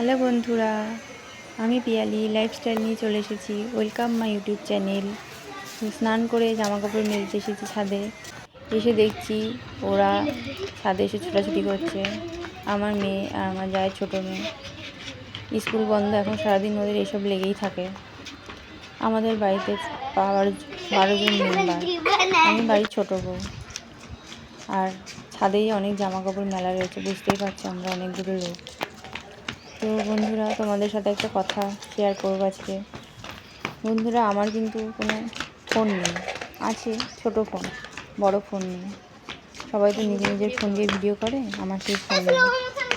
Hello বন্ধুরা, আমি Piyali lifestyle নিয়ে চলে এসেছি। Welcome my YouTube channel. স্নান করে জামা কাপড় মেলতে এসেছি ছাদে। এসে দেখছি ওরা ছাদে এসে ছোটাছুটি করছে। আমার মেয়ে আর আমার জায়ের ছোটো মেয়ে। স্কুল বন্ধ, এখন সারাদিন ওদের এসব লেগেই থাকে। আমাদের বাড়িতে 12 জন মেম্বার, আমি বাড়ির ছোটো বউ। আর ছাদেই অনেক জামা কাপড় মেলা রয়েছে, বুঝতেই পারছো আমরা অনেকগুলো লোক। তো বন্ধুরা, তোমাদের সাথে একটা কথা শেয়ার করবো আজকে। বন্ধুরা, আমার কিন্তু কোনো ফোন নেই, আছে ছোটো ফোন, বড় ফোন নেই। সবাই তো নিজের নিজের ফোন দিয়ে ভিডিও করে, আমার সেই ফোন নেই।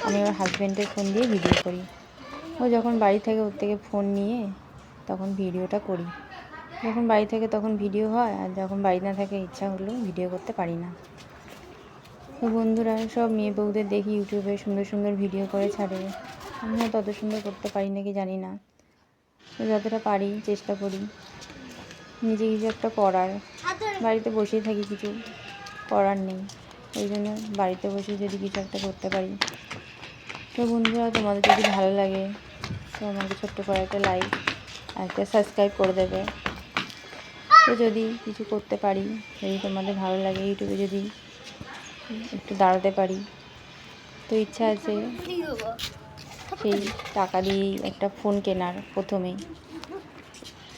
আমি আমার হাজব্যান্ডের ফোন দিয়ে ভিডিও করি। ও যখন বাড়ি থাকে ওর থেকে ফোন নিয়ে তখন ভিডিওটা করি। যখন বাড়ি থাকে তখন ভিডিও হয়, আর যখন বাড়ি না থাকে ইচ্ছা হলেও ভিডিও করতে পারি না। তো বন্ধুরা, সব মেয়ে বউদের দেখি ইউটিউবে সুন্দর সুন্দর ভিডিও করে ছাড়ে। আমি হয়তো অত সুন্দর করতে পারি নাকি জানি না, তো যতটা পারি চেষ্টা করি নিজে কিছু একটা করার। বাড়িতে বসেই থাকি, কিছু করার নেই, ওই জন্য বাড়িতে বসে যদি কিছু একটা করতে পারি। তো বন্ধুরা, তোমাদের যদি ভালো লাগে তো আমাকে ছোট্ট করে একটা লাইক আর একটা সাবস্ক্রাইব করে দেবে। তো যদি কিছু করতে পারি, যদি তোমাদের ভালো লাগে, ইউটিউবে যদি একটু দাঁড়াতে পারি, তো ইচ্ছা আছে সেই টাকা দিয়েই একটা ফোন কেনার প্রথমেই।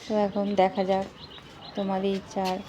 তো এখন দেখা যাক তোমাদের ইচ্ছা আর